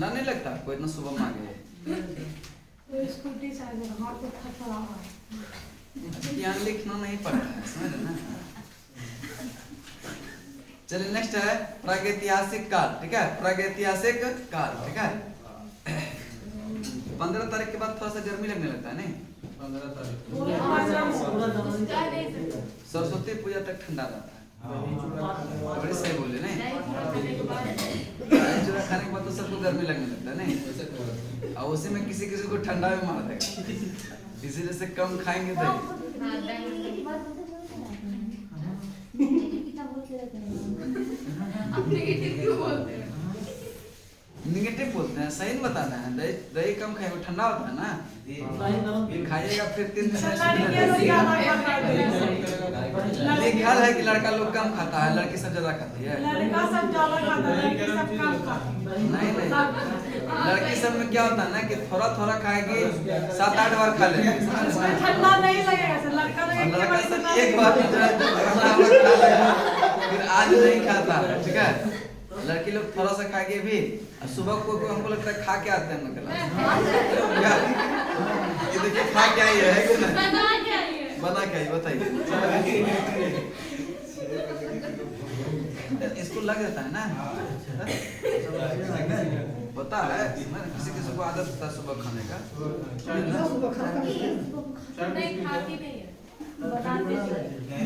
ठंडा नहीं लगता आपको इतना सुबह में आ गए? स्कूटी से हाथ तो थरथरा रहा है। यहाँ लिखना नहीं पड़ता है, समझ रहे ना? चलिए नेक्स्ट है प्रागैतिहासिक काल, ठीक है? प्रागैतिहासिक काल, ठीक है? 15 तारीख के बाद थोड़ा सा गर्मी लगने लगता है नहीं? 15 तारीख सरस्वती पूजा तक ठंडा रहता है। बड़े सही बोले नहीं? चूड़ा खाने के बाद तो सबको गर्मी लगने लगता है नहीं? और उसी में किसी किसी को ठंडा भी मार देगा, इसीलिए से कम खाएंगे तो निगेटिव बोलते हैं, सही नहीं बताना है। दही कम खाएगा ठंडा होता है ना, खाइएगा फिर 3 दिन लिखा है कि लड़का लोग कम खाता है, लड़की सब ज्यादा खाती है। नहीं नहीं, लड़की सब में क्या होता है ना कि थोड़ा थोड़ा खाएगी, 7-8 बार खा लेगी, ठंडा नहीं लगेगा सर, लड़का सब एक बार फिर आज नहीं खाता है, ठीक है? लड़की लोग थोड़ा सा खाएंगे भी, सुबह को हमको लगता है खा के आते हैं हम क्या? ये देखिए खा क्या ही है कि नहीं? बना क्या ही बताइए। इसको लग जाता है ना, पता है किसी किसी को आदत होता है सुबह खाने का।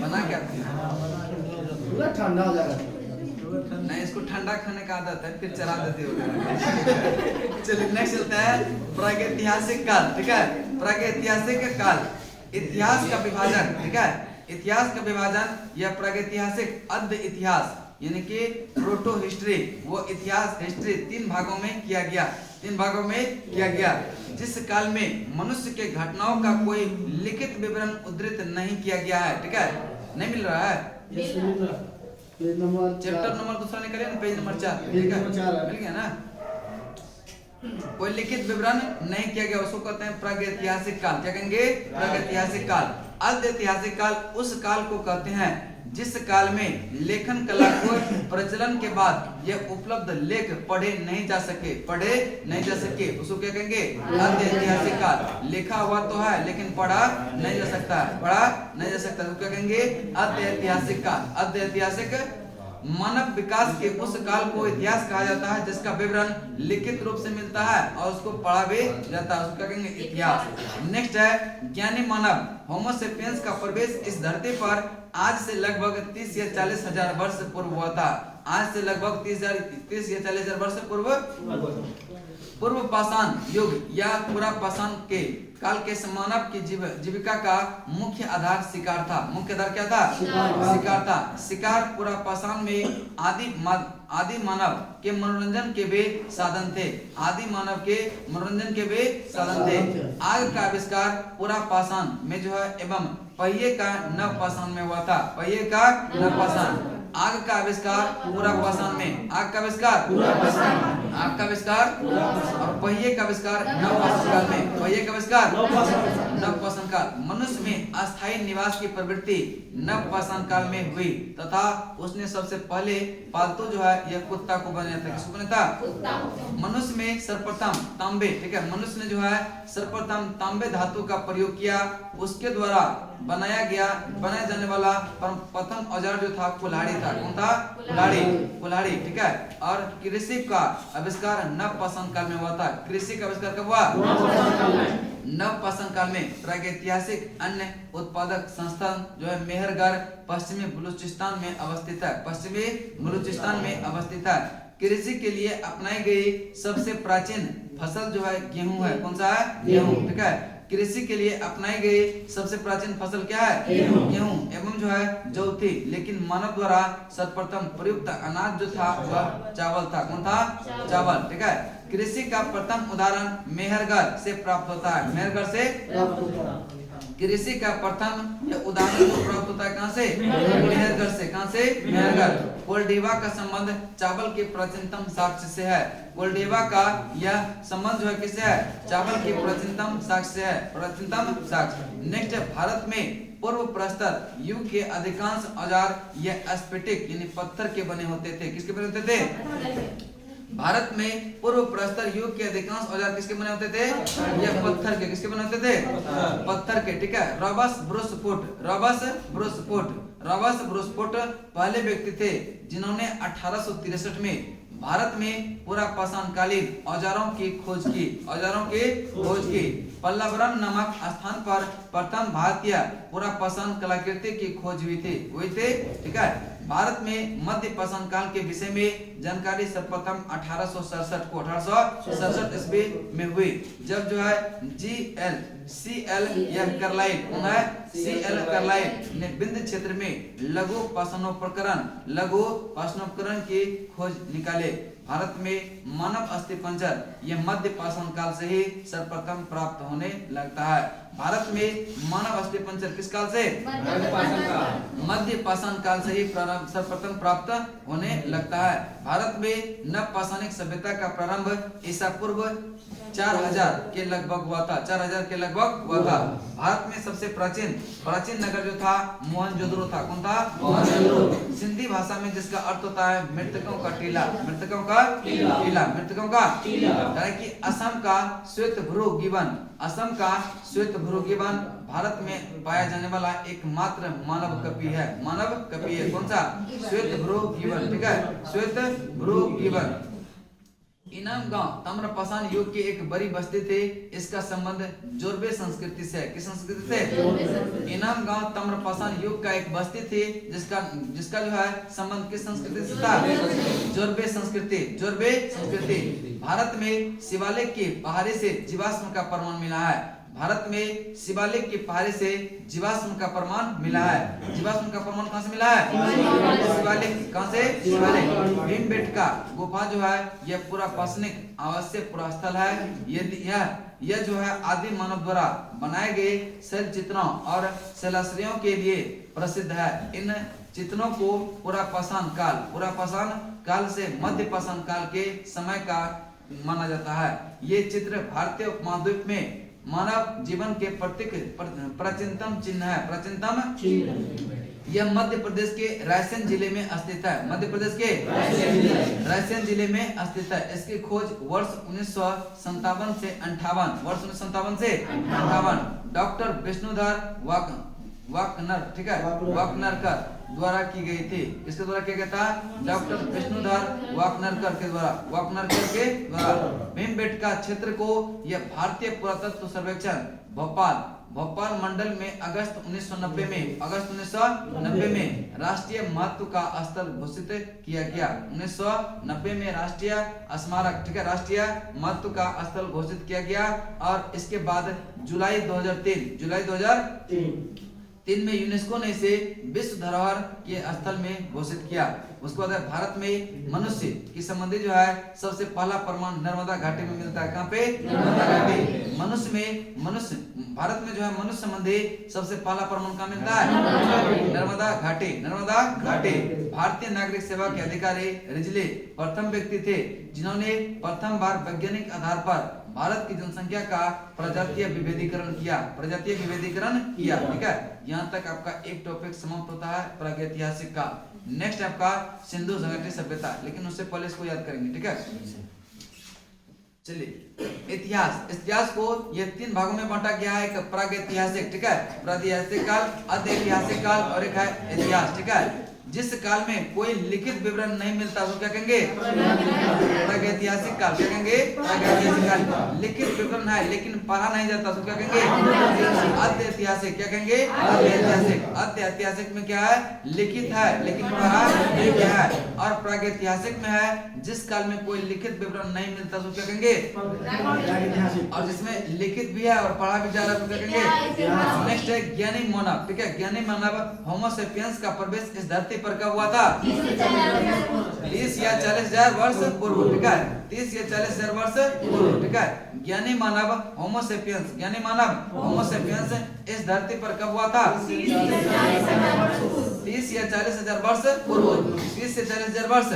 बना क्या ठंडा हो जाएगा नहीं, इसको ठंडा खाने का आदत है, फिर चला देती हो। चलिए नेक्स्ट चलता है प्रागैतिहासिक काल, ठीक है? प्रागैतिहासिक काल, इतिहास का विभाजन, ठीक है? इतिहास का विभाजन या प्रागैतिहासिक अद्ध इतिहास यानी कि प्रोटो हिस्ट्री, वो इतिहास हिस्ट्री 3 भागों में किया गया, जिस काल में मनुष्य के घटनाओं का कोई लिखित विवरण उद्धृत नहीं किया गया है, ठीक है? नहीं मिल रहा है? चैप्टर नंबर दूसरा निकालिए ना, पेज नंबर 4, ठीक है? मिल गया ना? कोई लिखित विवरण नहीं किया गया, उसको कहते हैं प्रागैतिहासिक काल। क्या कहेंगे? प्रागैतिहासिक काल। अद्ध ऐतिहासिक काल उस काल को कहते हैं जिस काल में लेखन कला को प्रचलन के बाद यह उपलब्ध लेख पढ़े नहीं जा सके, उसको क्या कहेंगे? अद्ध ऐतिहासिक काल। लिखा हुआ तो है लेकिन पढ़ा नहीं जा सकता, तो क्या कहेंगे? अद्ध ऐतिहासिक काल। अद्ध ऐतिहासिक मानव विकास के उस काल को इतिहास कहा जाता है जिसका विवरण लिखित रूप से मिलता है और उसको पढ़ा भी जाता है, उसको क्या कहेंगे? इतिहास। नेक्स्ट है ज्ञानी मानव होमो सेपियंस का प्रवेश इस धरती पर आज से लगभग 30 या 40 हजार वर्ष पूर्व हुआ था। आज से लगभग 30 या 40 हजार वर्ष पूर्व पाषाण युग या पूरा पाषाण के काल के मानव की जीविका का मुख्य आधार शिकार था। मुख्य आधार क्या था? शिकार था। शिकार पूरा पाषाण में आदि मानव के मनोरंजन के वे साधन थे। आग का आविष्कार पूरा पाषाण में जो है एवं पहिए का नव पाषाण में हुआ था। आग का आविष्कार पूरा पाषाण में, आग का आविष्कार और पहिए का आविष्कार नव पाषाण काल। मनुष्य में अस्थायी निवास की प्रवृत्ति नव पाषाण काल में हुई तथा उसने सबसे पहले पालतू जो है यह कुत्ता को बनाया था। किसको बनाया था? मनुष्य में सर्वप्रथम तांबे, ठीक है? मनुष्य ने जो है सर्वप्रथम तांबे धातु का प्रयोग किया, उसके द्वारा बनाया जाने वाला प्रथम औजार जो था कुल्हाड़ी था। कौन था? कुल्हाड़ी, ठीक है? और कृषि का आविष्कार नव पाषाण काल में हुआ था। कृषि का आविष्कार कब हुआ? नव पाषाण काल में। प्रागैतिहासिक अन्य उत्पादक संस्थान जो है मेहरगढ़ पश्चिमी बलूचिस्तान में अवस्थित है। कृषि के लिए अपनाई गई सबसे प्राचीन फसल जो है गेहूं है। कौन सा है? गेहूं, ठीक है? कृषि के लिए अपनाई गई सबसे प्राचीन फसल क्या है? गेहूं एवं जो है जौ थी, लेकिन मानव द्वारा सर्वप्रथम प्रयुक्त अनाज जो था वह चावल था। कौन था? चावल, ठीक है? कृषि का प्रथम उदाहरण मेहरगढ़ से प्राप्त होता है। कृषि का प्रथम उदाहरण प्राप्त होता है कहाँ से? मेहरगढ़ से। कहाँ से? मेहरगढ़। कोल्डिवा का संबंध चावल के प्राचीनतम साक्ष्य से है। कोल्डिवा का यह संबंध जो है किससे है? चावल के प्राचीनतम साक्ष्य है। नेक्स्ट है भारत में पूर्व प्रस्तर युग के अधिकांश औजार यह स्फटिक यानी पत्थर के बने होते थे। किसके बने होते थे? भारत में पूर्व प्रस्तर युग के अधिकांश औजार किसके बने होते थे? ये पत्थर के। किसके बने होते थे? पत्थर के, ठीक है। रॉबर्ट ब्रूसफोर्ड पहले व्यक्ति थे जिन्होंने 1863 में भारत में पूरा पाषाणकालीन औजारों की खोज की। पल्लवरम नामक स्थान पर प्रथम भारतीय पूरा पाषाण कलाकृति की खोज हुई थी, ठीक है। भारत में मध्य पाषाण काल के विषय में जानकारी सर्वप्रथम 1867 ईस्वी में हुई, जब जो है CL कार्लाइल ने विंध्य क्षेत्र में लघु पाषाणोपकरण की खोज निकाले। भारत में मानव अस्थिपंजर यह मध्य पाषाण काल से ही सर्वप्रथम प्राप्त होने लगता है। भारत में मानव अस्थिपंजर किस काल से? मध्य पाषाण काल से ही सर्वप्रथम प्राप्त होने लगता है। भारत में नव पाषाणिक सभ्यता का प्रारंभ ईसा पूर्व 4000 के लगभग हुआ था। भारत में सबसे प्राचीन नगर जो था मोहनजोदड़ो था। कौन था? मोहनजोदड़ो। सिंधी भाषा में जिसका अर्थ होता है मृतकों का टीला। यानी कि असम का श्वेतभ्रू गिबन भारत में पाया जाने वाला एकमात्र मानव कपि है। कौन सा? श्वेतभ्रू गिबन, ठीक है। श्वेतभ्रू गिबन इनाम गांव ताम्रपाषाण युग की एक बड़ी बस्ती थी। इसका संबंध जोरबे संस्कृति से। किस संस्कृति से? इनाम गांव ताम्रपाषाण युग का एक बस्ती थी जिसका जो है संबंध किस संस्कृति से था? जोरबे संस्कृति। भारत में शिवालिक की पहाड़ी से जीवाश्म का प्रमाण मिला है। शिवालिक की पहाड़ी से जीवाश्म का प्रमाण मिला है। जीवाश्म का प्रमाण कहां से मिला है? शिवालिक। कहां से? शिवालिक। भीमबेटका गुफा जो है यह पूरा पाषाणिक आवश्यक पुरास्थल है। यह जो है आदि मानव द्वारा बनाए गए शैल चित्रों और शैलाश्रयों के लिए प्रसिद्ध है। इन चित्रों को पूरा पाषाण काल से मध्य पाषाण काल के समय का माना जाता है। ये चित्र भारतीय उपमहाद्वीप में मानव जीवन के प्राचीनतम चिन्ह है। यह मध्य प्रदेश के रायसेन जिले में स्थित है। रायसेन जिले में स्थित है। इसकी खोज वर्ष 1957 से 58 डॉक्टर विष्णुधर वाकनर, ठीक है, वाकनरकर द्वारा की गई थी। किसके द्वारा किया गया था? डॉक्टर विष्णुधर वाकनरकर के द्वारा। भीमबेटका क्षेत्र को यह भारतीय पुरातत्व सर्वेक्षण भोपाल मंडल में अगस्त 1990 में राष्ट्रीय महत्व का स्थल घोषित किया गया। 1990 में राष्ट्रीय स्मारक, ठीक है, राष्ट्रीय महत्व का स्थल घोषित किया गया। और इसके बाद जुलाई 2003 में यूनेस्को ने इसे विश्व धरोहर के स्थल में घोषित किया। उसके बाद भारत में मनुष्य की संबंधी जो है सबसे पहला प्रमाण नर्मदा घाटी में मिलता है। कहाँ पे? नर्मदा घाटी। भारत में जो है मनुष्य संबंधी सबसे पहला प्रमाण कहाँ मिलता है? नर्मदा घाटी। भारतीय नागरिक सेवा के अधिकारी रिजले प्रथम व्यक्ति थे जिन्होंने प्रथम बार वैज्ञानिक आधार पर भारत की जनसंख्या का प्रजातीय विभेदीकरण किया, ठीक है। यहाँ तक आपका एक टॉपिक समाप्त होता है प्रागैतिहासिक काल। नेक्स्ट आपका सिंधु घाटी सभ्यता, लेकिन उससे पहले इसको याद करेंगे, ठीक है। चलिए, इतिहास को ये 3 भागों में बांटा गया है। एक प्रागैतिहासिक, ठीक है, प्रागैतिहासिक काल, अर्ध ऐतिहासिक काल और एक है इतिहास, ठीक है। जिस काल में कोई लिखित विवरण नहीं मिलता उसको क्या कहेंगे? प्रागैतिहासिक काल। क्या कहेंगे? प्रागैतिहासिक काल। लिखित विवरण है लेकिन पढ़ा नहीं जाता तो क्या कहेंगे? अर्ध ऐतिहासिक। क्या कहेंगे? अर्ध ऐतिहासिक में क्या है? लिखित है लेकिन पढ़ा नहीं गया है। और प्रागैतिहासिक में है जिस काल में कोई लिखित विवरण नहीं मिलता तो क्या कहेंगे? और जिसमें लिखित भी है और पढ़ा भी जा रहा है तो क्या कहेंगे? नेक्स्ट है ज्ञानी मानव, ठीक है। ज्ञानी मानव होमो सेपियंस का प्रवेश इस धरती पर कब हुआ था? 30 या 40,000 वर्ष पूर्व, ठीक है। 30 या 40,000 वर्ष पूर्व, ठीक है। ज्ञानी मानव होमो सेपियंस इस धरती पर कब हुआ था? 30 या 40,000 वर्ष पूर्व, 30 से 40,000 वर्ष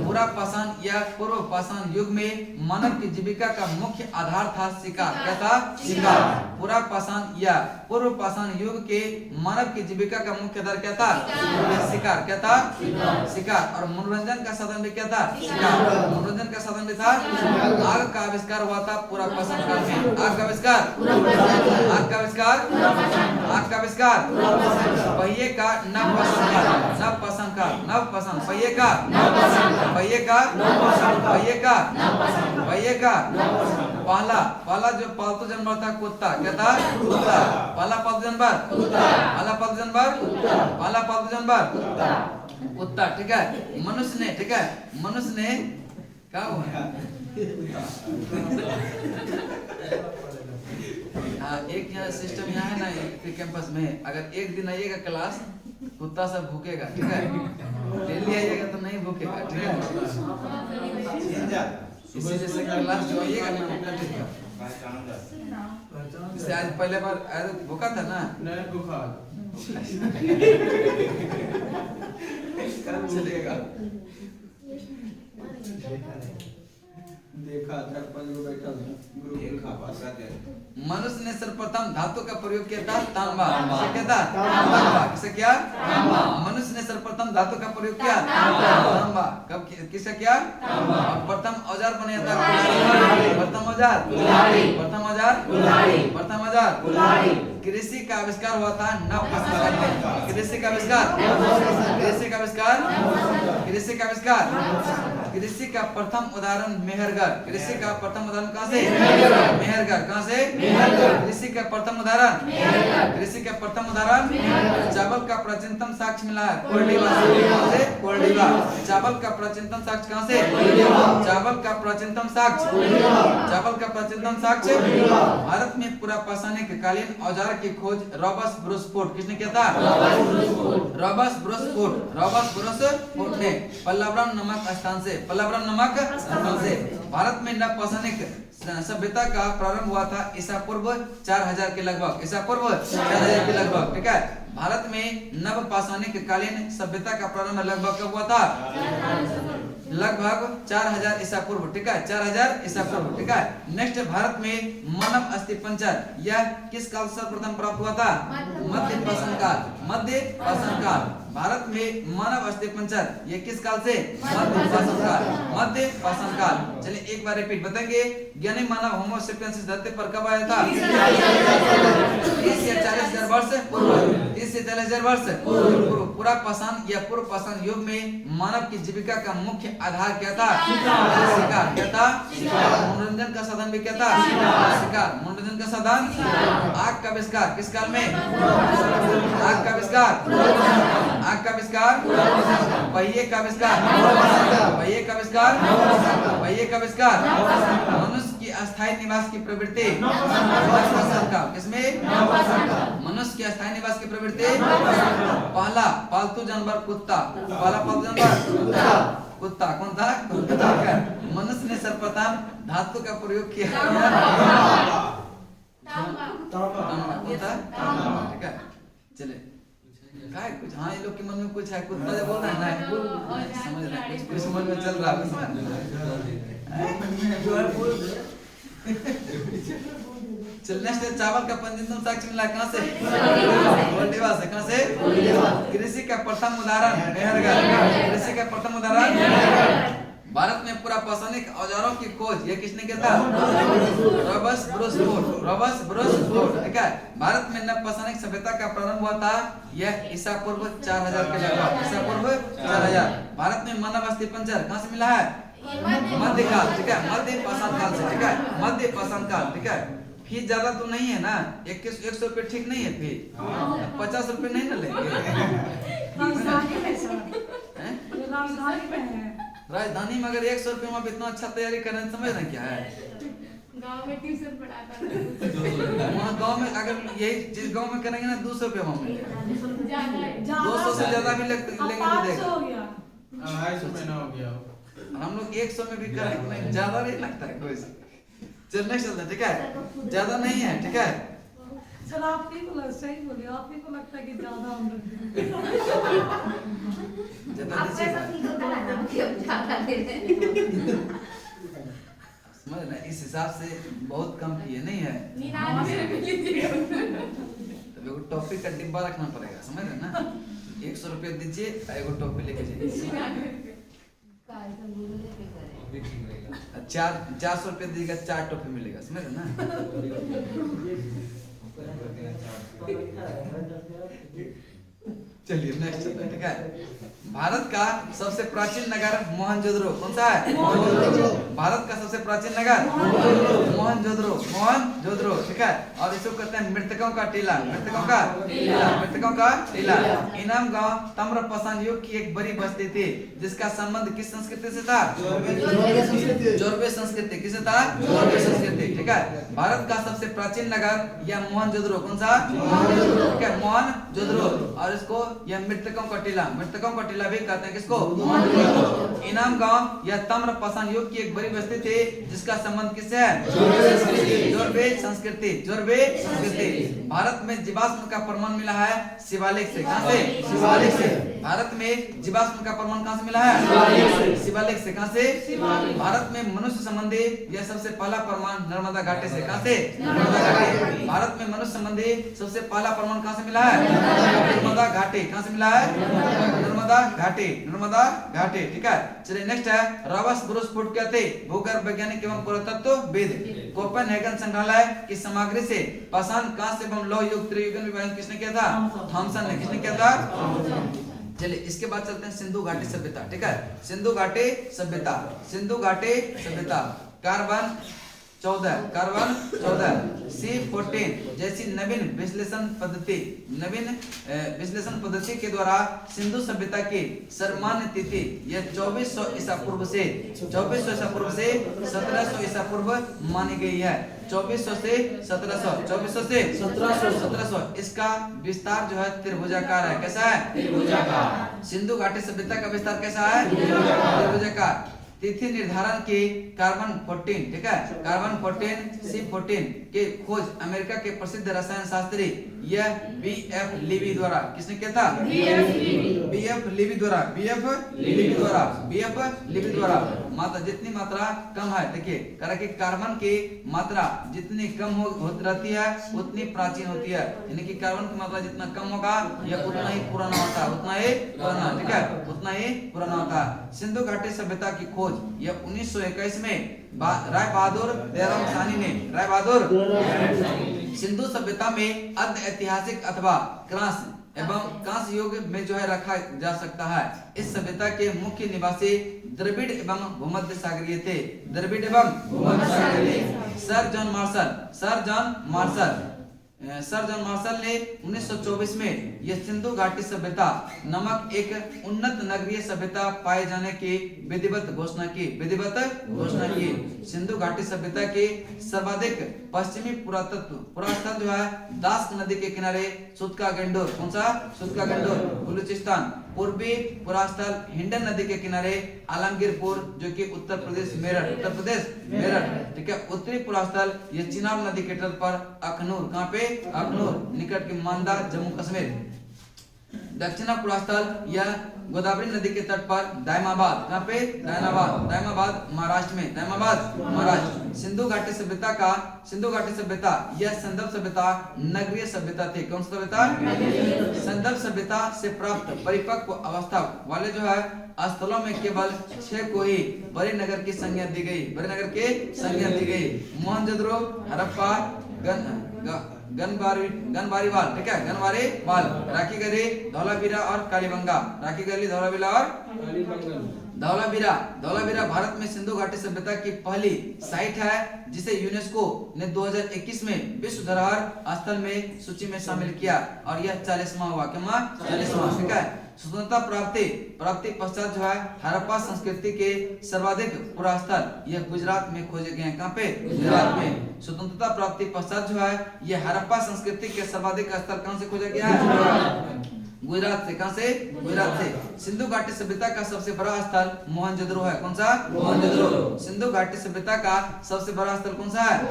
पूरा पाषाण या पूर्व पाषाण युग में मानव की जीविका का मुख्य आधार था शिकार। क्या था? शिकार। पूरा पाषाण या पूर्व पाषाण युग के मानव की जीविका का मुख्य आधार क्या था? शिकार। क्या था? शिकार। और मनोरंजन का साधन भी क्या था? शिकार। मनोरंजन का साधन भी था। आग का आविष्कार हुआ था पूरा पाषाण काल में। आग का आविष्कार, आग का आविष्कार, आग का आविष्कार, पहिए का नव पाषाण काल, नव पाषाण काल, नव पाषाण, पहिए का, पहिए का, पहिए का, पहिए का, पहला पहला जो पालतू जानवर था कुत्ता। क्या था? कुत्ता। पहला पालतू जानवर, पहला पालतू जानवर, पहला पालतू जानवर कुत्ता। ठीक है। मनुष्य ने, ठीक है, मनुष्य ने क्या हुआ? हाँ, एक यहाँ सिस्टम यहाँ है ना कैंपस में, अगर एक दिन आइएगा क्लास, कुत्ता सब भूखेगा। ठीक है। डेली आइएगा तो नहीं भूखेगा। ठीक है। इसी जैसे क्लास जो आइएगा ना अपना ठीक है। जैसे आज पहले बार आया तो भूखा था ना? नहीं भूखा। कल चलेगा। देखा 4-5 लोग बैठा था ग्रुप में खा पास आते। मनुष्य ने सर्वप्रथम धातु का प्रयोग किया था तांबा। किसे किया था? तांबा। किसे किया? तांबा। मनुष्य ने सर्वप्रथम धातु का प्रयोग किया तांबा। कब किसे किया? तांबा। और प्रथम औजार बनाया था? प्रथम औजार, प्रथम औजार, प्रथम औजार कृषि का आविष्कार हुआ था नव पाषाण काल में। कृषि का आविष्कार, कृषि का आविष्कार, कृषि का आविष्कार, कृषि का प्रथम उदाहरण मेहरगढ़। कृषि का प्रथम उदाहरण कहाँ से? मेहरगढ़। कहाँ से? कृषि का प्रथम उदाहरण, कृषि का प्रथम उदाहरण चावल का प्राचीनतम साक्ष्य मिला है कोल्डिवा से। कहाँ से? कोल्डिवा। चावल का प्राचीनतम साक्ष्य कहाँ से? चावल का प्राचीनतम साक्ष्य, चावल का प्राचीनतम साक्ष्य भारत में पूरा पाषाणिक कालीन औजार की खोज रॉबर्ट ब्रूस फोर्ड, किसने किया था? Robert Bruce Ford, Robert Bruce Ford ने पल्लवरम नामक स्थान से, पल्लवरम नामक स्थान से भारत में नव पाषाणिक सभ्यता का प्रारंभ हुआ था ईसा पूर्व 4000 के लगभग। ईसा पूर्व 4000 के लगभग। ठीक है। भारत में नव पाषाणिक कालीन सभ्यता का प्रारंभ लगभग कब हुआ था? लगभग 4000 ईसा पूर्व। ठीक है। 4000 ईसा पूर्व। ठीक है। नेक्स्ट, भारत में मानव अस्थिपंजर यह किस काल से सर्वप्रथम प्राप्त हुआ था? मध्य पाषाण काल। मध्य पाषाण काल। भारत में मानव अस्थिपंजर ये किस काल से? मध्य पाषाण काल। मध्य पाषाण काल। चलिए एक बार रिपीट बताएंगे। ज्ञानी मानव होमो सेपियंस धरती पर कब आया था? 30 या 40,000 वर्ष पूर्व। 30 से 40,000 वर्ष पूर्व। पूरा पाषाण या पूर्व पाषाण युग में मानव की जीविका का मुख्य आधार क्या था? शिकार। क्या था? मनोरंजन का साधन भी क्या था? शिकार। मनोरंजन का साधन। आग का आविष्कार किस काल में? आग का आविष्कार, आग का आविष्कार, पहिए का आविष्कार, पहिए का आविष्कार, पहिए का आविष्कार, मनुष्य की अस्थायी निवास की प्रवृत्ति किसमें? मनुष्य की अस्थायी निवास की प्रवृत्ति। पहला पालतू जानवर कुत्ता। पहला पालतू जानवर कुत्ता। कौन था? कुत्ता। मनुष्य ने सर्वप्रथम धातु का प्रयोग किया। ठीक है। चले काय कुछ, हाँ ये लोग के मन में कुछ है, कुत्ता जब बोल रहा है ना समझ रहा है, कुछ मन में चल रहा है। चलने से चावल का पंचतम साक्ष्य मिला कहाँ से? कोल्डिवा से। कहाँ से? कृषि का प्रथम उदाहरण मेहरगढ़। कृषि का प्रथम उदाहरण भारत में पूरा पाषाणिक औजारों की खोज ये किसने किया था? Robert Bruce Ford. Robert Bruce Ford. ठीक है। भारत में नव पाषाणिक सभ्यता का प्रारंभ हुआ था यह ईसा पूर्व 4000 के लगभग। ईसा पूर्व 4000। भारत में मानव अस्थिपंजर कहाँ से मिला है? मध्य काल। ठीक है। मध्य पाषाण काल से। ठीक है। मध्य पाषाण काल। ठीक है। फीस ज्यादा तो नहीं है ना? 100 रुपए ठीक नहीं है फीस? 50 रुपए नहीं ना लेंगे? राजधानी में अगर 100 रुपए में इतना अच्छा तैयारी करने समझ रहे क्या है? गांव में ट्यूशन पढ़ाता वहाँ गांव में अगर यही जिस गांव में करेंगे ना 200 रुपए वहाँ मिलेगा। 200 से ज्यादा भी लेंगे तो देगा। 250 महीना हो गया। हम लोग 100 में भी करेंगे, ज्यादा नहीं लगता है कोई। चल नेक्स्ट चलते। ठीक है। ज्यादा नहीं है। ठीक है। चलो आप ही को सही बोलिए, आप ही को लगता है कि ज्यादा हम लोग ज्यादा आप दीजिएगा। ऐसा फील होता है ना कि हम ज्यादा दे रहे हैं। समझ ना, इस हिसाब से बहुत कम किए नहीं है। 99 रुपये लीजिए। तो एगो टॉफी का डिब्बा रखना पड़ेगा, समझ रहे ना। 100 रुपये दीजिए, एगो टॉफी लेके जाइए। 99 रुपये। काय तो गूगल पे करें। 400 रुपये दीजिएगा, 4 टॉफी मिलेगा, समझ रहे ना। चलिए नेक्स्ट चलते हैं, ठीक है। भारत का सबसे प्राचीन नगर मोहनजोदड़ो कौन सा है? भारत का सबसे प्राचीन नगर मोहनजोदड़ो, मोहनजोदड़ो, ठीक है। और इसको कहते हैं मृतकों का टीला, मृतकों का टीला, मृतकों का टीला। इनाम गांव ताम्रपाषाण युग की एक बड़ी बस्ती थी जिसका संबंध किस संस्कृति से था? जोरबे संस्कृति। किससे था? जोरबे संस्कृति, ठीक है। भारत का सबसे प्राचीन नगर यह मोहनजोदड़ो कौन सा? ठीक है, मोहनजोदड़ो। और इसको यह मृतकों का टीला, मृतकों का टीला भी कहते हैं। किसको? इनाम गांव यह ताम्रपाषाण युग की एक बड़ी बस्ती थी जिसका संबंध किससे है? जोरबे संस्कृति, जोरबे संस्कृति। भारत में जीवाश्म का प्रमाण मिला है शिवालिक से। कहां से? शिवालिक से। भारत में जीवाश्म का प्रमाण कहां से मिला है? शिवालिक से। कहां से? भारत में मनुष्य संबंधी यह सबसे पहला प्रमाण नर्मदा घाटी से। कहां से? नर्मदा घाटी। भारत में मनुष्य संबंधी सबसे पहला प्रमाण कहां से मिला है? नर्मदा घाटी। कहां से मिला है? नर्मदा घाटी, नर्मदा घाटी, ठीक है। चलिए नेक्स्ट है रॉबर्ट ब्रूस फुट कहते भूगर्भ वैज्ञानिक एवं पुरातत्वविद। कोपेनहेगन संग्रहालय की सामग्री से पाषाण, कांस्य एवं लौह युग त्रियुगीन विभाजन किसने किया था? थॉमसन ने। किसने किया था? चलिए इसके बाद चलते हैं सिंधु घाटी सभ्यता, ठीक है। सिंधु घाटी सभ्यता, सिंधु घाटी सभ्यता। कार्बन 14 C14 जैसी नवीन विश्लेषण पद्धति के द्वारा सिंधु सभ्यता की सर्वमान्य तिथि यह 2400 ईसा पूर्व से 1700 ईसा पूर्व मानी गई है। 2400 से 1700 इसका विस्तार जो है त्रिभुजाकार है। कैसा है? त्रिभुजाकार। सिंधु घाटी सभ्यता का विस्तार कैसा है? त्रिभुजाकार। तिथि निर्धारण की कार्बन 14, ठीक है, कार्बन 14 C14 के खोज अमेरिका के प्रसिद्ध रसायन शास्त्री यह BF लीवी द्वारा। किसने किया था? BF लीवी द्वारा। मात्रा जितनी मात्रा कम है, देखिए करा कि कार्बन की मात्रा जितनी कम होती रहती है उतनी प्राचीन होती है। यानी कि कार्बन की मात्रा जितना कम होगा यह उतना ही पुराना होता है, उतना ही पुराना, ठीक है, उतना ही पुराना होता है। सिंधु घाटी सभ्यता की खोज यह 1921 में राय बहादुर दयाराम साहनी ने, राय बहादुर सिंधु सभ्यता में अर्ध ऐतिहासिक अथवा क्रांस एवं कांस्य युग में जो है रखा जा सकता है। इस सभ्यता के मुख्य निवासी द्रविड़ एवं भूमध्य सागरीय थे। द्रविड़ एवं भूमध्य सागरीय। सर जॉन मार्शल ने 1924 में यह सिंधु घाटी सभ्यता नामक एक उन्नत नगरीय सभ्यता पाए जाने की विधिवत घोषणा की। सिंधु घाटी सभ्यता के सर्वाधिक पश्चिमी पुरास्थल जो है दास नदी के किनारे सुतका गंडोर। कौन सा? सुतका गंडोर, बलूचिस्तान। पूर्वी पुरास्थल हिंडन नदी के किनारे आलमगीरपुर जो कि उत्तर प्रदेश मेरठ, ठीक है। उत्तरी पुरास्थल ये चिनाब नदी के तट पर अखनूर, कहाँ पे? अखनूर निकट के मांदा, जम्मू कश्मीर। दक्षिण पुरास्थल यह गोदावरी नदी के तट पर दायमाबाद, कहाँ पे? दायमाबाद महाराष्ट्र में, महाराष्ट्र। सिंधु घाटी सभ्यता यह संदर्भ सभ्यता नगरीय सभ्यता थी। कौन सी सभ्यता? संदर्भ सभ्यता से प्राप्त परिपक्व अवस्था वाले जो है स्थलों में केवल 6 को ही बड़े नगर की संज्ञा दी गई। मोहनजोदड़ो, हड़प्पा, गनबारीवाल, ठीक है, गनबारीवाल, राखीगढ़ी, धौलावीरा और कालीबंगा। राखीगढ़ी, धौलावीरा और धौलावीरा भारत में सिंधु घाटी सभ्यता की पहली साइट है जिसे यूनेस्को ने 2021 में विश्व धरोहर स्थल में सूची में शामिल किया और यह 40वां हुआ। क्या? 40वां, ठीक है। स्वतंत्रता प्राप्ति पश्चात जो है हड़प्पा संस्कृति के सर्वाधिक पुरास्थल यह गुजरात में खोजे गए हैं। कहाँ पे? गुजरात में। स्वतंत्रता प्राप्ति पश्चात जो है यह हड़प्पा संस्कृति के सर्वाधिक स्थल कहां से खोजा गया है? गुजरात से। कहां से? गुजरात से। सिंधु घाटी सभ्यता का सबसे बड़ा स्थल मोहनजोदड़ो है। कौन सा? मोहनजोदड़ो। सिंधु घाटी सभ्यता का सबसे बड़ा स्थल कौन सा है?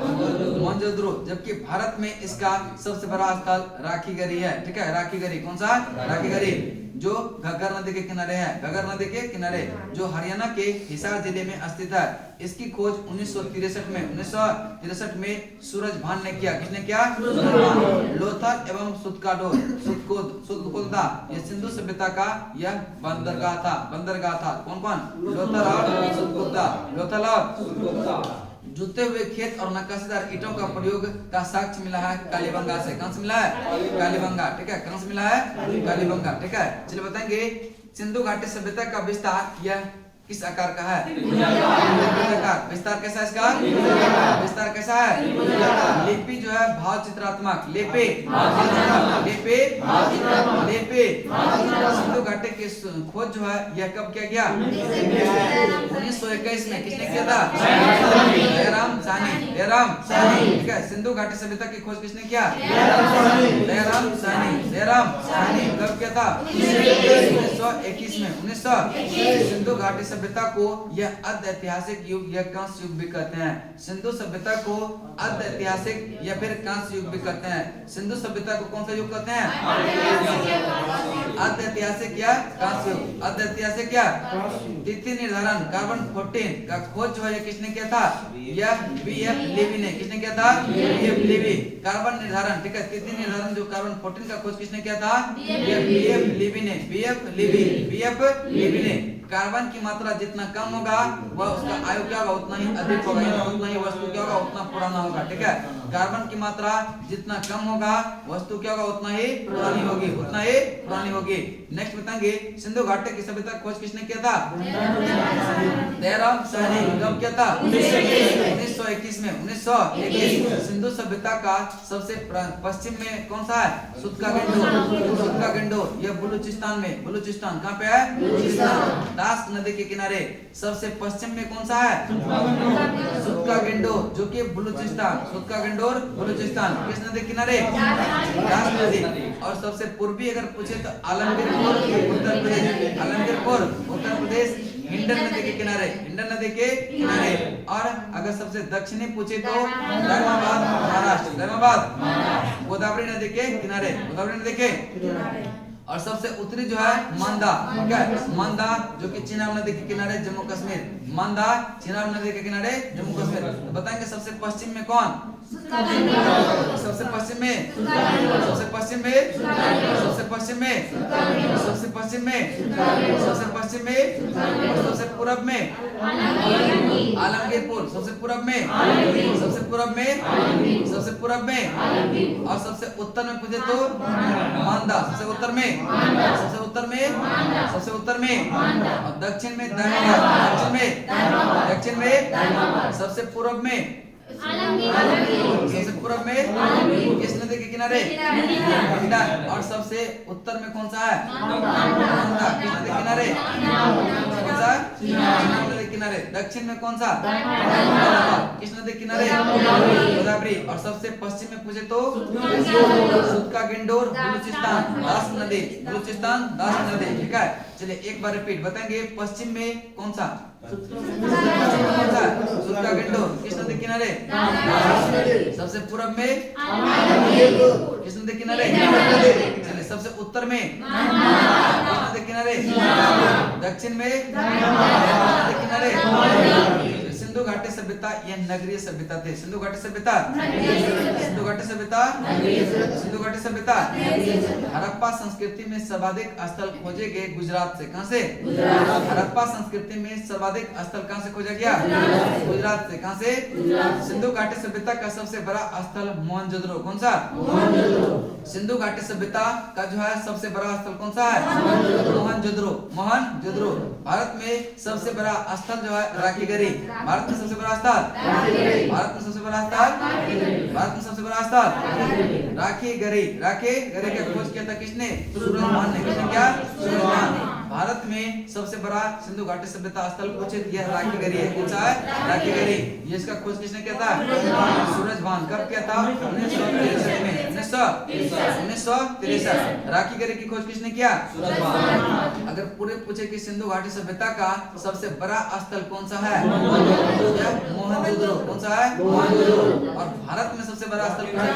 मोहनजोदड़ो। जबकि भारत में इसका सबसे बड़ा स्थल राखीगढ़ी है। ठीक है, राखीगढ़ी। कौन सा? राखीगढ़ी, जो घग्गर नदी के किनारे है। घग्गर नदी के किनारे, जो हरियाणा के हिसार जिले में स्थित है। इसकी खोज 1963 में सूरजभान ने किया। किसने किया? सूरजभान। लोथल एवं सुतकोदा ये सिंधु सभ्यता का यह बंदरगाह था। कौन कौन? लोथल और सुतकोदा। लोथल और सुतकोदा। जुते हुए खेत और नक्काशीदार ईंटों का प्रयोग का साक्ष्य मिला है कालीबंगा से। कहां से मिला है? कालीबंगा। ठीक है, कहां से मिला है? कालीबंगा। ठीक है, चलिए बताएंगे सिंधु घाटी सभ्यता का विस्तार यह किस आकार का है? विस्तार कैसा है इसका? विस्तार कैसा है? लिपि जो है भाव चित्रात्मक। लेपे सिंधु घाटी की खोज जो है यह कब किया गया? 1921 में। किसने किया था? दयाराम साहनी। ठीक है, सिंधु घाटी सभ्यता की खोज किसने किया? दयाराम साहनी। कब किया था? 1921 में। सिंधु घाटी सभ्यता को यह अर्ध ऐतिहासिक युग या कांस्य युग भी कहते हैं। सिंधु सभ्यता को अर्ध ऐतिहासिक या फिर कांस्य युग भी कहते हैं। सिंधु सभ्यता को कौन सा युग कहते हैं? अर्ध ऐतिहासिक या कांस्य युग। अर्ध ऐतिहासिक क्या? तिथि निर्धारण कार्बन 14 का खोज जो है किसने किया था? यह बीएफ लेवी ने। किसने किया था? BF levy. कार्बन निर्धारण, ठीक है, तिथि निर्धारण जो कार्बन 14 का खोज किसने किया था? यह बीएफ लेवी ने। बीएफ लेवी ने। कार्बन की मात्रा जितना कम होगा वह उसका आयु क्या होगा? उतना ही अधिक होगा, उतना ही वस्तु क्या होगा? उतना पुराना होगा। ठीक है, कार्बन की मात्रा जितना कम होगा वस्तु क्या होगा? उतना ही पुरानी होगी। नेक्स्ट बताएंगे सिंधु घाटी की सभ्यता खोज किसने किया था? दयाराम साहनी। कब किया था? 1921 में। 1921। सिंधु सभ्यता का सबसे पश्चिम में कौन सा है? सुतका गंडोर। यह बलूचिस्तान में। बलूचिस्तान कहाँ पे है? बलूचिस्तान। दास नदी के किनारे सबसे पश्चिम में कौन सा है? सुतका गंडोर, जो कि बलूचिस्तान। सुतका गंडोर बलूचिस्तान। किस नदी के किनारे? दास नदी। और सबसे पूर्वी अगर पूछे तो आलमगीरपुर उत्तर प्रदेश हिंडन नदी के किनारे। और अगर सबसे दक्षिणी पूछे तो धर्माबाद महाराष्ट्र। गोदावरी नदी के किनारे। और सबसे उत्तरी जो है मंदा। ठीक है, मंदा जो कि चिनाब नदी के किनारे जम्मू कश्मीर। मंदा चिनाब नदी के किनारे जम्मू कश्मीर। तो बताएंगे सबसे पश्चिम में कौन? सबसे पश्चिम में सबसे पूरब में आलमगीरपुर। सबसे पूरब में और सबसे उत्तर में पूछे तो मांदा। सबसे उत्तर में और दक्षिण में सबसे पूरब में किस नदी के किनारे? हिंडन। और सबसे उत्तर में कौन सा है? मांदा। किस नदी के किनारे? कौन सा? चिनाब नदी के किनारे। दक्षिण में कौन सा? किस नदी के किनारे? गोदावरी। और सबसे पश्चिम में पूछे तो सुतका गंडोर बलूचिस्तान दास नदी। ठीक है, चलिए एक बार रिपीट बताएंगे। पश्चिम में कौन सा? सुतका गंडोर। किस नदी किनारे? सबसे पूरब में किस नदी किनारे? चलिए सबसे उत्तर में किस नदी किनारे? दक्षिण में नदी किनारे। सिंधु घाटी सभ्यता यह नगरीय सभ्यता थे। सिंधु घाटी सभ्यता हड़प्पा संस्कृति में सर्वाधिक स्थल खोजे गए गुजरात से। कहां से? हड़प्पा संस्कृति में सर्वाधिक स्थल कहां से खोजा गया? गुजरात से। कहां से? सिंधु घाटी सभ्यता का सबसे बड़ा स्थल मोहनजोदड़ो। कौन सा? सिंधु घाटी सभ्यता का जो है सबसे बड़ा स्थल कौन सा है? मोहनजोदड़ो। भारत में सबसे बड़ा स्थल जो है राखीगढ़ी। भारत में सबसे बड़ा स्थल राखीगढ़ी का खोज किया था किसने? सूरजभान ने। किसने किया? सूरजभान। भारत में सबसे बड़ा सिंधु घाटी सभ्यता स्थल पूछे यह राखीगढ़ी है। कौन सा है? राखीगढ़ी। ये इसका खोज किसने किया था? सूरजभान। कब किया था? 1963 में। 1963। राखी गढ़ी की खोज किसने किया? अगर पूरे पूछे कि सिंधु घाटी सभ्यता का सबसे बड़ा स्थल कौन सा है? मोहनजोदड़ो। कौन सा है? मोहनजोदड़ो। और भारत में सबसे बड़ा स्थल कौन है?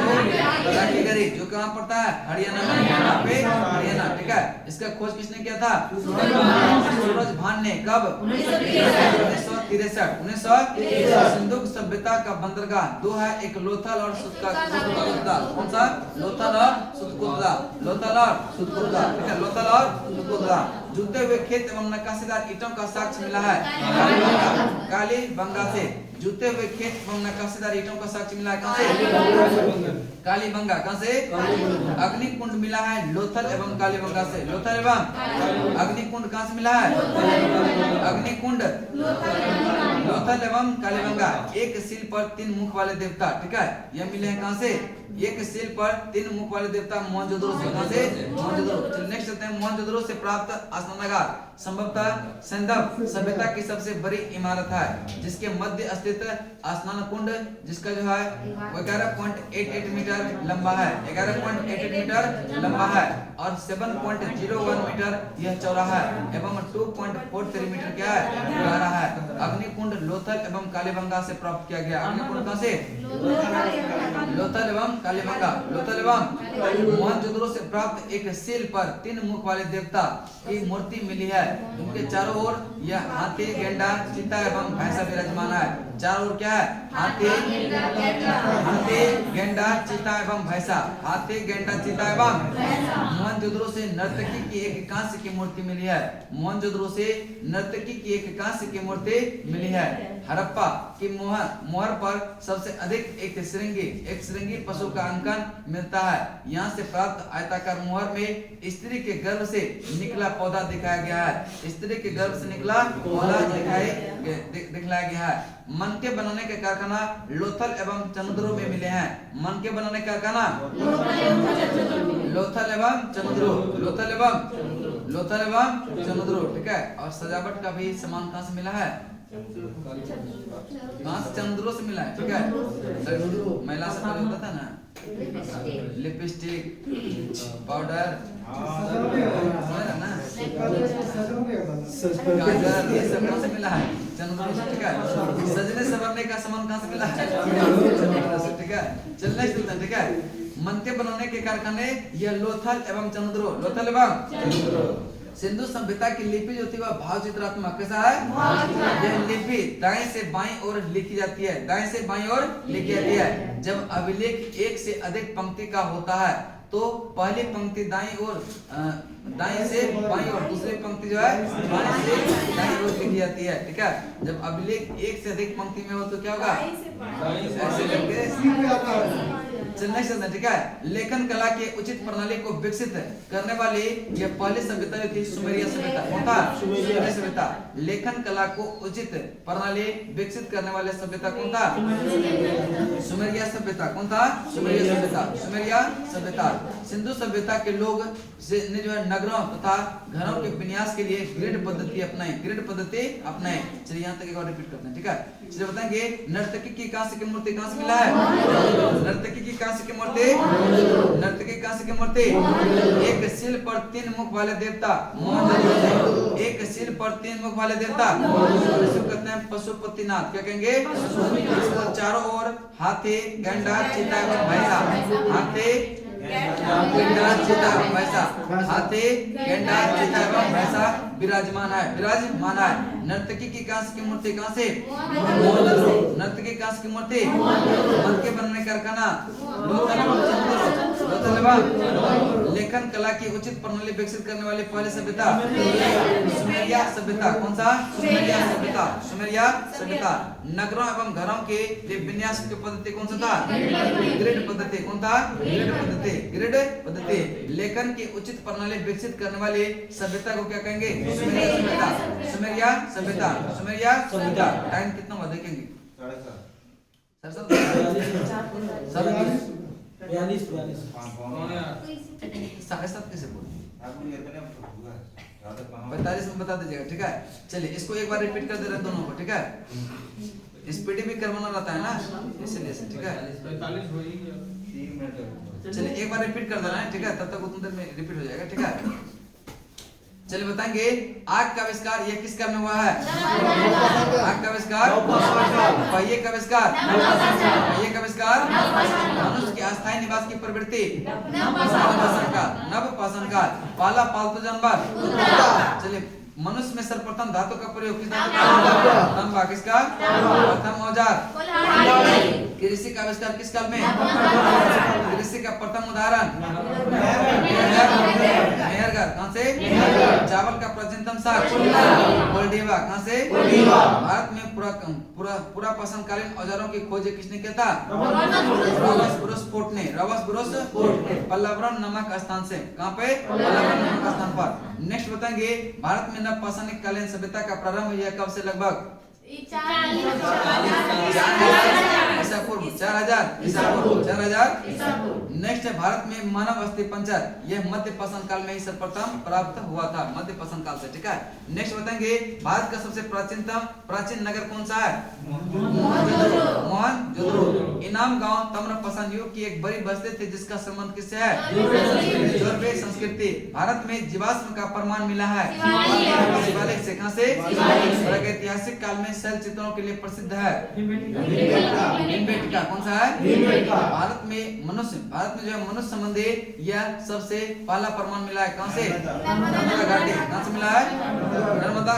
राखी गढ़ी, जो कहाँ पड़ता है? हरियाणा में। यहाँ पे हरियाणा, ठीक है। इसका खोज किसने किया था? सूरज भान ने। कब? 1963। सिंधु सभ्यता का बंदरगाह दो है, एक लोथल और सुतकुतदा। कौन सा? लोथल और सुतकुतदा। लोथल और सुतकुतदा, ठीक है। लोथल और सुतकुतदा। जूते हुए खेत एवं नक्काशीदार ईंटों का साक्ष्य मिला है कालीबंगा से। जूते हुए खेत एवं नक्काशीदार ईंटों का साक्ष्य मिला है कहाँ से? कालीबंगा। कहाँ से? अग्निकुंड मिला है लोथल एवं कालीबंगा से। लोथल एवं अग्निकुंड कहाँ से मिला है? अग्निकुंड लोथल एवं कालीबंगा। एक सील पर 3 मुख वाले देवता, ठीक है। यह मिले हैं कहाँ से? एक सील पर 3 मुख वाले देवता मोहनजोदड़ो से। कहाँ से? मोहनजोदड़ो। चलिए नेक्स्ट चलते हैं। मोहनजोदड़ो से प्राप्त स्नानागार संभवतः सिंधु सभ्यता की सबसे बड़ी इमारत है, जिसके मध्य स्थित स्नान कुंड, जिसका जो है वो 11.88 मीटर लंबा है। 11.88 मीटर लंबा है और 7.01 मीटर यह चौड़ा है एवं 2.43 मीटर क्या है? गहरा है। अग्निकुंड लोथल एवं कालीबंगा से प्राप्त किया गया। अग्निकुंड कहाँ से? लोथल एवं कालीबंगा। लोथल एवं मोहनजोदड़ो से प्राप्त एक सील पर 3 मुख वाले देवता की मूर्ति मिली है। उनके चारों ओर यह हाथी, गेंडा, चीता एवं भैंसा विराजमान है। चारों ओर क्या है? हाथी, गेंडा, चीता एवं भैंसा। हाथी, गेंडा, चीता एवं। मोहनजोदड़ो से नर्तकी की एक कांस्य की मूर्ति मिली है। मोहनजोदड़ो से नर्तकी की एक कांस्य की मूर्ति मिली है। हड़प्पा की मोहर पर सबसे अधिक एक श्रृंगी पशु का अंकन मिलता है। यहाँ से प्राप्त आयताकार मोहर में स्त्री के गर्भ से निकला पौधा दिखाया गया है। स्त्री के गर्भ से निकला पौधा दिखलाया गया है। मनके बनाने के कारखाना लोथल एवं चंद्रो में मिले हैं। मनके बनाने का कारखाना लोथल एवं चंद्रो। लोथल एवं चंद्रो, ठीक है। और सजावट का भी सामान कहाँ से मिला है? कहाँ से? चंद्रो से मिला है, ठीक है। महिला से पहले होता था ना लिपस्टिक, पाउडर, काजल, ये सब कहाँ से मिला है? चंद्रो से, ठीक है। सजने संवरने का सामान कहाँ से मिला है? ठीक है। चलने चलते हैं, ठीक है। मनके बनाने के कारखाने यह लोथल एवं चंद्रो। लोथल एवं सिंधु सभ्यता की लिपि जो थी वह भाव चित्रात्मक कैसा है? यह लिपि दाएं से बाईं ओर लिखी जाती है। दाएं से बाईं ओर लिखी जाती है। जब अभिलेख एक से अधिक पंक्ति का होता है तो पहली पंक्ति दाएं से बाईं ओर, दूसरी पंक्ति जो है बाएं से दाईं ओर लिखी जाती है, ठीक है। जब अभिलेख एक से अधिक पंक्ति में हो तो क्या होगा? ऐसे करके चलने से, ठीक है। लेखन कला के उचित प्रणाली को विकसित करने वाली यह पहली सभ्यता थी सुमेरिया सभ्यता। कौन था? सुमेरिया सभ्यता। लेखन कला को उचित प्रणाली विकसित करने वाले सभ्यता कौन था? सुमेरिया सभ्यता। कौन था? सुमेरिया सभ्यता। सुमेरिया सभ्यता। सिंधु सभ्यता के लोग ने जो है नगरों तथा घरों के विन्यास के लिए ग्रिड पद्धति अपनाई। ग्रिड पद्धति अपनाई। चलिए यहाँ तक एक और रिपीट करते हैं, ठीक है। चलिए बताएंगे नर्तकी की कांस्य की मूर्ति कहाँ से मिला है? नर्तकी की कांस्य की मूर्ति, नर्तकी कांस्य की मूर्ति एक सील पर 3 मुख वाले देवता मोहनजोदड़ो से। एक सील पर 3 मुख वाले देवता इसको कहते हैं पशुपतिनाथ। क्या कहेंगे? इसको चारों ओर हाथी, गंडा, चीता एवं भैंसा। हाथी, गेंडा, चीता एवं भैंसा। हाथी, गेंडा, चीता एवं भैंसा विराजमान है। नर्तकी की कांस्य की मूर्ति कहाँ से? मोहनजोदड़ो। नर्तकी कांस्य की मूर्ति मनके बनने कारखाना लोथल एवं चंद्रो। लोथल एवं लेखन कला की उचित प्रणाली विकसित करने वाली पहली सभ्यता सुमेरिया सभ्यता। कौन सा? सुमेरिया सभ्यता। सुमेरिया सभ्यता। नगरों एवं घरों के लिए विन्यास की पद्धति कौन सा था? ग्रिड पद्धति। कौन था? ग्रिड पद्धति। ग्रिड पद्धति। लेखन की उचित प्रणाली विकसित करने वाली सभ्यता को क्या कहेंगे? सुमेरिया सभ्यता। सुमेरिया सभ्यता। सुमेरिया सभ्यता। टाइम कितना हुआ देखेंगे? 7:30 कैसे बोल? 45 में बता दीजिएगा, ठीक है। चलिए इसको एक बार रिपीट कर दे रहे दोनों को, ठीक है। स्पीडी भी करवाना रहता है ना, इसलिए, ठीक है। 45 हो ही गया। 3 मिनट चलिए एक बार रिपीट कर देना है, ठीक है, तब तक उतनी देर में रिपीट हो जाएगा, ठीक है। चलिए बताएंगे आग का आविष्कार ये किस काल में हुआ है? आग का आविष्कार, पहिए का आविष्कार, पहिए का आविष्कार, मनुष्य के अस्थायी निवास की प्रवृत्ति, नवपाषाण काल, पहला पालतू जानवर। चलिए मनुष्य में सर्वप्रथम धातु का प्रयोग किस धातु का? तंबा। किसका? प्रथम औजार। कृषि का आविष्कार किस काल में? कृषि का प्रथम उदाहरण मेहरगढ़। कहाँ से? चावल का प्राचीनतम शाक कोल्डिवा। कहाँ से? भारत में पूरा पाषाणकालीन औजारों की खोज किसने किया था? रॉबर्ट ब्रूस फोर्ट ने। रॉबर्ट ब्रूस पल्लवरम नामक स्थान से। कहाँ पे? पल्लवरम नामक स्थान पर। नेक्स्ट बताएंगे भारत में नवपाषाणिक कालीन सभ्यता का प्रारंभ हुआ कब से? लगभग 4000 ईसा पूर्व। 4000 ईसा पूर्व। 4000। नेक्स्ट है भारत में मानव अस्थि पंजर, यह मध्य पाषाण काल में ही सर्वप्रथम प्राप्त हुआ था, मध्य पाषाण काल से, ठीक है। नेक्स्ट बताएंगे भारत का सबसे प्राचीन नगर कौन सा है? मोहनजोदड़ो। इनाम गांव ताम्रपाषाण युग की एक बड़ी बस्ती थी जिसका संबंध किससे है? जौरबेज संस्कृति। भारत में जीवाश्म का प्रमाण मिला है शिवालिक से। कहां से? प्रागैतिहासिक काल में शैल चित्रों के लिए प्रसिद्ध है भीमबेटका। कौन सा है? भारत में जो है मनुष्य संबंधी यह सबसे पहला प्रमाण मिला है। कहां से? नर्मदा घाटी। कहां से मिला है? नर्मदा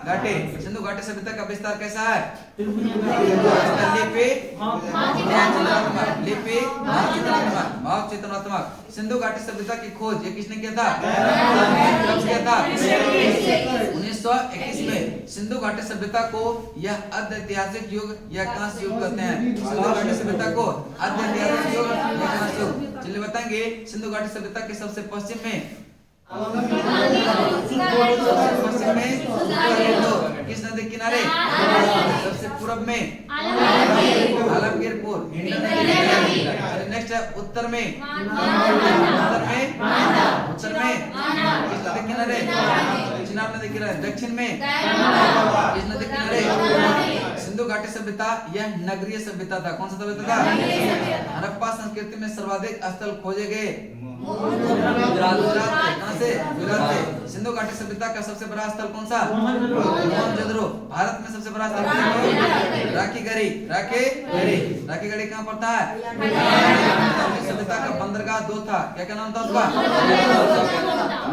घाटी। सिंधु घाटी सभ्यता का विस्तार कैसा है? भावचित्रात्मक। सिंधु घाटी सभ्यता की खोज ये किसने किया था? कब किया था? 1921 में। सिंधु घाटी सभ्यता को यह अर्ध ऐतिहासिक युग या कांस्य युग कहते हैं। सिंधु घाटी सभ्यता को अर्ध ऐतिहासिक युग या कांस्य युग। चलिए बताएंगे सिंधु घाटी सभ्यता के सबसे पश्चिम में किस नदी किनारे? सबसे पूर्व में आलमगीरपुर। नेक्स्ट है उत्तर में किस नदी किनारे? चिनाब नदी किनारे। दक्षिण में किस नदी किनारे? सिंधु घाटी सभ्यता यह नगरीय सभ्यता था। कौन सा सभ्यता था? हड़प्पा संस्कृति में सर्वाधिक स्थल खोजे गए गुजरात से। कहां से? गुजरात से। सिंधु घाटी सभ्यता का सबसे बड़ा स्थल कौन सा? मोहनजोदड़ो। भारत में सबसे बड़ा स्थल राखीगढ़ी। राखीगढ़ी कहां पड़ता है? सभ्यता का बंदरगाह दो था, क्या नाम था उसका?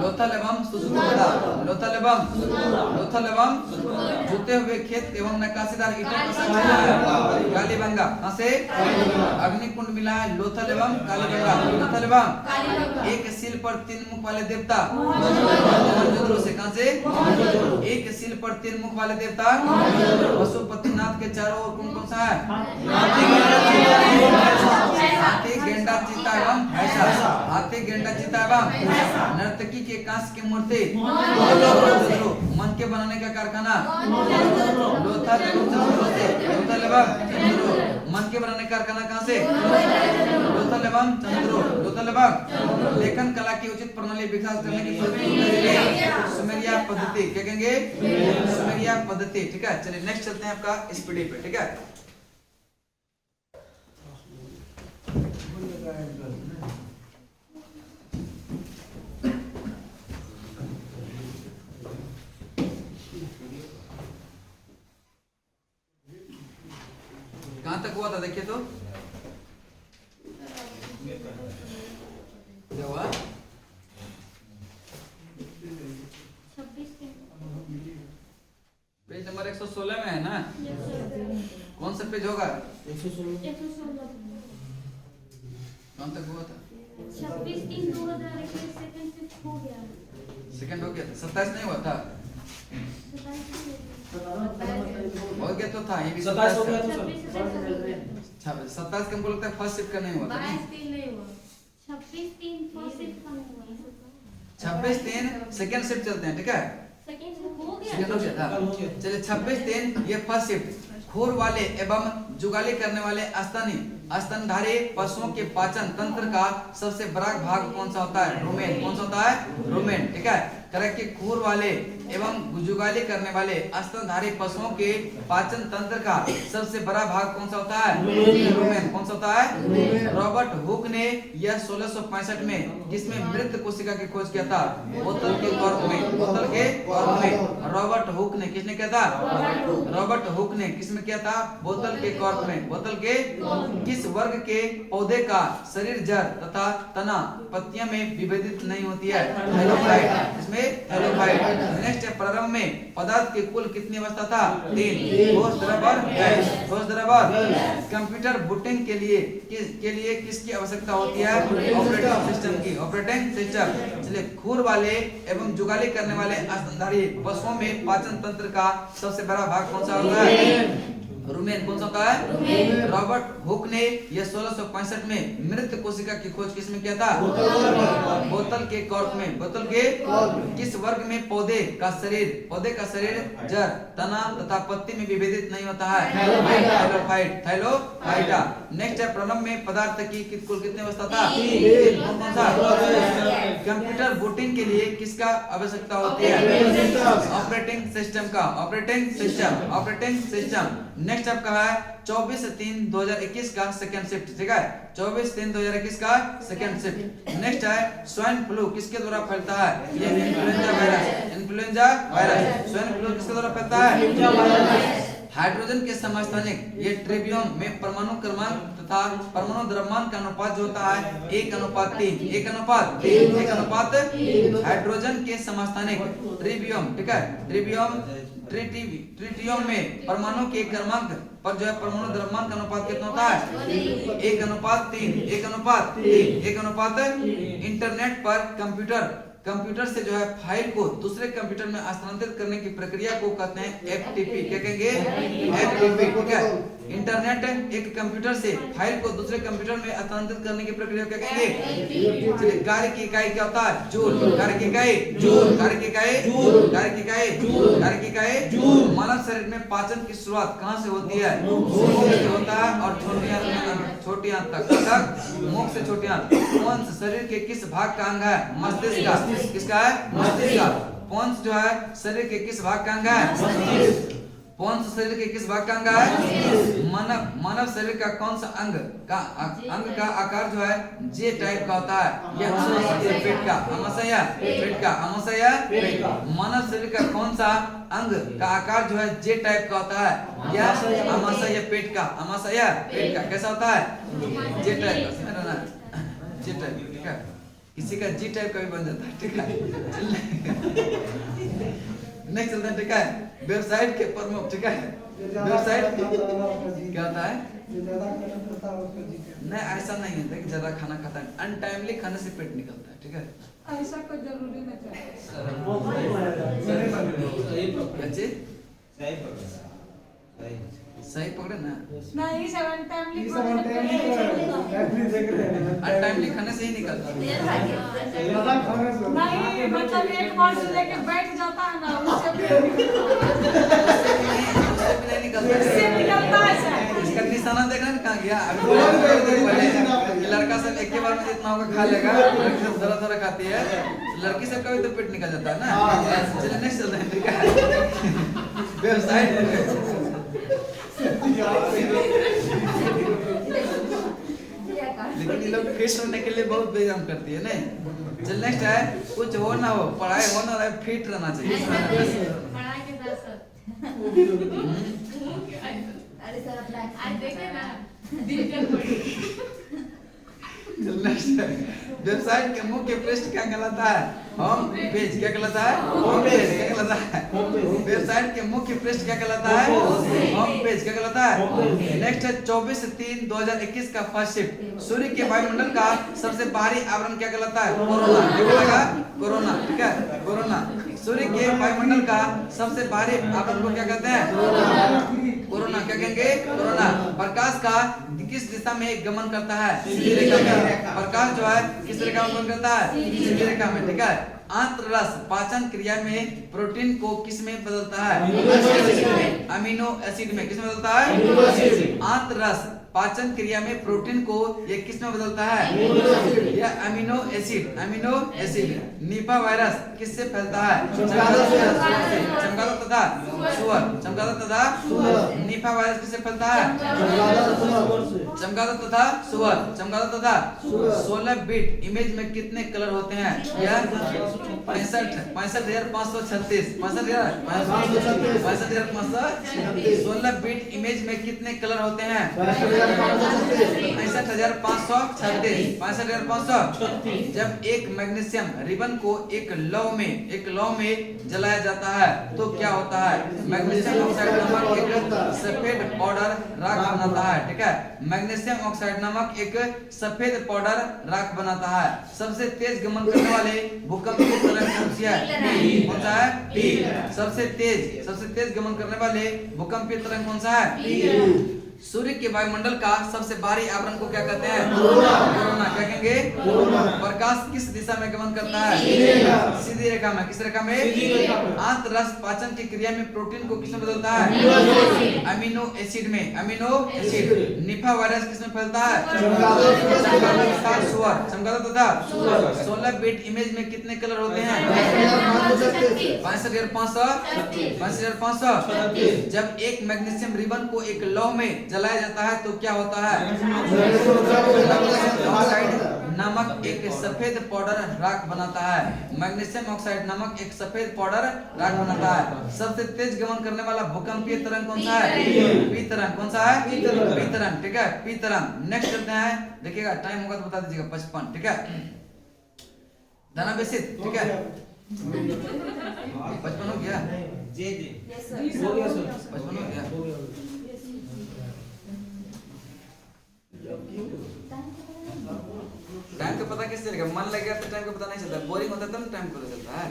लोथल एवं सुसुकोटा। लोथल एवं जुते हुए खेत एवं नक्काशीदार ईंटों का साक्ष्य है कालीबंगा। कहां से? अग्निकुंड मिला है लोथल एवं कालीबंगा। लोथल एवं एक सील पर 3 मुख वाले देवता मोहनजोदड़ो से। कहां से? एक सील पर 3 मुख वाले देवता पशुपतिनाथ के चारों ओर कौन सा है? हाथी, गेंडा, चीता एवं भैंसा। हाथी, गेंडा, चीता एवं नर्तकी के कांस्य की मूर्ति मन के बनाने का कारखाना लोथल एवं मन के बनाने का कारखाना कहां से? लोथल एवं लेखन कला की उचित प्रणाली विकास करने की सुमेरिया पद्धति। क्या कहेंगे? सुमेरिया पद्धति, ठीक है। चलिए नेक्स्ट चलते हैं आपका स्पीडी पे, ठीक है। कहां तक हुआ था देखिए तो क्या हुआ? 26 पेज नंबर 116 में है ना? कौन सा पेज होगा? 116 कौन तक हुआ था? 26/3/2021 सेकंड हो गया था। 27 नहीं हुआ था? हो गया तो था, ये भी 27 हो गया था। 27 का हमको लगता है फर्स्ट शिफ्ट का नहीं हुआ था। 26/3 फर्स्ट शिफ्ट का नहीं हुआ। 26/3 सेकंड शिफ्ट चलते हैं, ठीक है। सेकंड शिफ्ट हो गया। सेकंड हो गया था। चलिए 26/3 ये फर्स्ट शिफ्ट। खोर वाले एवं जुगाली करने वाले स्थानीय स्तनधारी पशुओं के पाचन तंत्र का सबसे बड़ा भाग कौन सा होता है? रुमेन। कौन सा होता है? रुमेन। ठीक है। तरह के खूर वाले एवं जुगाली करने वाले स्तनधारी पशुओं के पाचन तंत्र का सबसे बड़ा भाग कौन सा होता है? रुमेन। कौन सा होता है? रॉबर्ट हुक ने यह 1665 में किसमें मृत कोशिका की खोज किया था? बोतल के कॉर्क में। बोतल के कॉर्क में रॉबर्ट हुक ने किसने किया था? रॉबर्ट हुक ने किसमें किया था? बोतल के कॉर्क में। बोतल के किस वर्ग के पौधे का शरीर जड़ तथा तना पत्तियां में विभेदित नहीं होती है? हेलोफाइट। इसमें हेलोफाइट। नेक्स्ट है, प्रारंभ में पदार्थ के कुल कितनी अवस्था था? 3, ठोस, द्रव और गैस। ठोस, द्रव और कंप्यूटर बूटिंग के लिए किसकी आवश्यकता होती है? ऑपरेटिंग सिस्टम की। Operating system. चलिए, खूर वाले एवं जुगाली करने वाले स्तनधारी पशुओं में पाचन तंत्र का सबसे बड़ा भाग कौन सा होता है? रुमेन। कौन सा होता है? रॉबर्ट हुक ने यह 1665 में मृत कोशिका की खोज किसमें किया था? बोतल के कॉर्क में। बोतल के किस वर्ग में पौधे का शरीर जड़, तना तथा पत्ती में विभेदित नहीं होता है? थैलोफाइट। थैलोफाइटा। नेक्स्ट है, प्रारंभ में पदार्थ की कुल कितनी अवस्था था? 3। कौन सा? कंप्यूटर बूटिंग के लिए किसका आवश्यकता होती है? ऑपरेटिंग सिस्टम का। Operating system. Operating system. Next आपका है 24/3/2021 का सेकंड शिफ्ट। ठीक है, 24/3/2021 का सेकंड शिफ्ट। नेक्स्ट है, स्वाइन फ्लू किसके द्वारा फैलता है? ये influenza virus. Influenza virus. Swine flu किसके द्वारा फैलता है? हाइड्रोजन के समस्थानिक ये ट्रिबियम में परमाणु क्रमांक तथा परमाणु द्रव्यमान का अनुपात जो होता है 1:3। 1:3। हाइड्रोजन के समस्थानिक ट्रिबियम। ठीक है, ट्रिटियम में परमाणु के क्रमांक पर जो है परमाणु द्रव्यमान का अनुपात कितना होता है? 1:3। 1:3। इंटरनेट पर कंप्यूटर से जो है फाइल को दूसरे कंप्यूटर में स्थानांतरित करने की प्रक्रिया को कहते हैं एफटीपी। क्या कहेंगे? एफटीपी। ठीक है, इंटरनेट एक कंप्यूटर से फाइल को दूसरे कंप्यूटर में स्थानांतरित करने की प्रक्रिया क्या कहेंगे? चलिए, कार्य की इकाई क्या होता है? जूल। कार्य की इकाई जूल। कार्य की इकाई जूल। कार्य की इकाई जूल। कार्य की इकाई जूल। मानव शरीर में पाचन की शुरुआत कहां से होती है? मुख से होता है और छोटी आंत तक। मुख से छोटी आंत। पोंस शरीर के किस भाग का अंग है? मस्तिष्क का। किसका है? मस्तिष्क का। पोंस जो है शरीर के किस भाग का अंग है? पोंस शरीर के किस भाग का अंग है? मानव शरीर का कौन सा अंग का आकार जो है जे टाइप का होता है? यह आमाशय पेट का। आमाशय पेट का। आमाशय पेट का। मानव शरीर का कौन सा अंग का आकार जो है जे टाइप का होता है? यह आमाशय पेट का। आमाशय पेट का कैसा होता है? जे टाइप का। समझ रहे ना? जे टाइप। ठीक है, किसी का जी टाइप का भी बन जाता है। ठीक है, नेक्स्ट चलते हैं। ठीक है, वेबसाइट के प्रमुख। ठीक है, वेबसाइट क्या होता है? नहीं, ऐसा नहीं होता कि ज्यादा खाना खाता है। अनटाइमली खाने से पेट निकलता है। ठीक है, ऐसा कोई जरूरी नहीं है। सही पकड़े ना? नहीं, 7 टाइमली अनटाइमली खाने से ही निकलता है। नहीं, मतलब एक बार से लेके बैठ जाता है ना, उससे भी नहीं निकलता उससे है। निकलता है सर। इसका निशाना देखना कहाँ गया? अभी लड़का सब एक ही बार में जितना होगा खा लेगा, लड़की सब थोड़ा थोड़ा खाती है। लड़की सब का भी तो पेट निकल जाता है ना। चलिए नेक्स्ट चलते हैं। ठीक है, वेबसाइट। लेकिन ये लोग फिट होने के लिए बहुत व्यायाम करती है नहीं। चल नेक्स्ट है, कुछ हो ना हो, पढ़ाई हो ना रहे, फिट रहना चाहिए। पढ़ाई के साथ साथ अरे सर अपना आज देखे ना डिजिटल पढ़ी। नेक्स्ट है, वेबसाइट के मुख्य पृष्ठ क्या कहलाता है? Home page. क्या कहलाता है? Home page. क्या कहलाता है? वेबसाइट के मुख्य पृष्ठ क्या कहलाता है? Home page. क्या कहलाता है? नेक्स्ट है 24/3/2021 का फर्स्ट शिफ्ट। सूर्य के वायुमंडल का सबसे बाहरी आवरण क्या कहलाता है? कोरोना। क्या कहलाएगा? कोरोना। ठीक है, कोरोना। सूर्य के वायुमंडल का सबसे बाहरी आवरण को क्या कहते हैं? कोरोना। क्या कहेंगे? कोरोना। प्रकाश का किस दिशा में गमन करता है? सीधी रेखा में। प्रकाश जो है किस रेखा में गमन करता है? सीधी रेखा में। ठीक है, आंत्ररस पाचन क्रिया में प्रोटीन को किस में बदलता है? अमीनो एसिड में। किस में बदलता है? आंत्ररस पाचन क्रिया में प्रोटीन को ये किस में बदलता है? यह amino acid. Amino acid. Nipah virus किससे फैलता है? चमगादड़ तथा सुअर। चमगादड़ तथा निपा वायरस किससे फैलता है? चमगादड़ तथा सुअर। चमगादड़ तथा 16 बिट इमेज में कितने कलर होते हैं? यह 65,536 16 बिट इमेज में कितने कलर होते हैं? 65,536। जब एक मैग्नीशियम रिबन को एक लौ में जलाया जाता है तो क्या होता है? मैग्नीशियम ऑक्साइड नामक एक सफेद पाउडर राख बनाता है। ठीक है, मैग्नीशियम ऑक्साइड नामक एक सफेद पाउडर राख बनाता है। सबसे तेज गमन करने वाले भूकंपीय तरंग कौन सी है? कौन सा है? टी। सबसे तेज गमन करने वाले भूकंपीय तरंग कौन सा है? सूर्य के वायुमंडल का सबसे बाहरी आवरण को क्या कहते हैं? कोरोना। क्या कहेंगे? प्रकाश किस दिशा में गमन करता है? सीधी रेखा में। किस रेखा में? आंतररस पाचन की क्रिया में प्रोटीन को किस में बदलता है? अमीनो एसिड में। Amino acid. निपा वायरस किस में फैलता है? चमगादड़ तथा सुअर। चमगादड़ तथा 16 बिट इमेज में कितने कलर होते हैं? 65,500। जब एक मैग्नीशियम रिबन को एक लौ में जलाया जाता है तो क्या होता है? ऑक्साइड नामक एक सफेद पाउडर राख बनाता है। मैग्नीशियम ऑक्साइड नामक एक सफेद पाउडर राख बनाता है। सबसे तेज गमन करने वाला भूकंपीय तरंग कौन सा है? पी तरंग। कौन सा है? पी तरंग। ठीक है, पी तरंग। नेक्स्ट करते हैं, देखिएगा टाइम होगा तो बता दीजिएगा। 55। ठीक है, धनावेशित। ठीक है, 55 हो गया। 55 हो गया। टाइम का पता कैसे चलेगा? मन लग गया तो टाइम का पता नहीं चलता। बोरिंग होता है तब टाइम पता चलता है।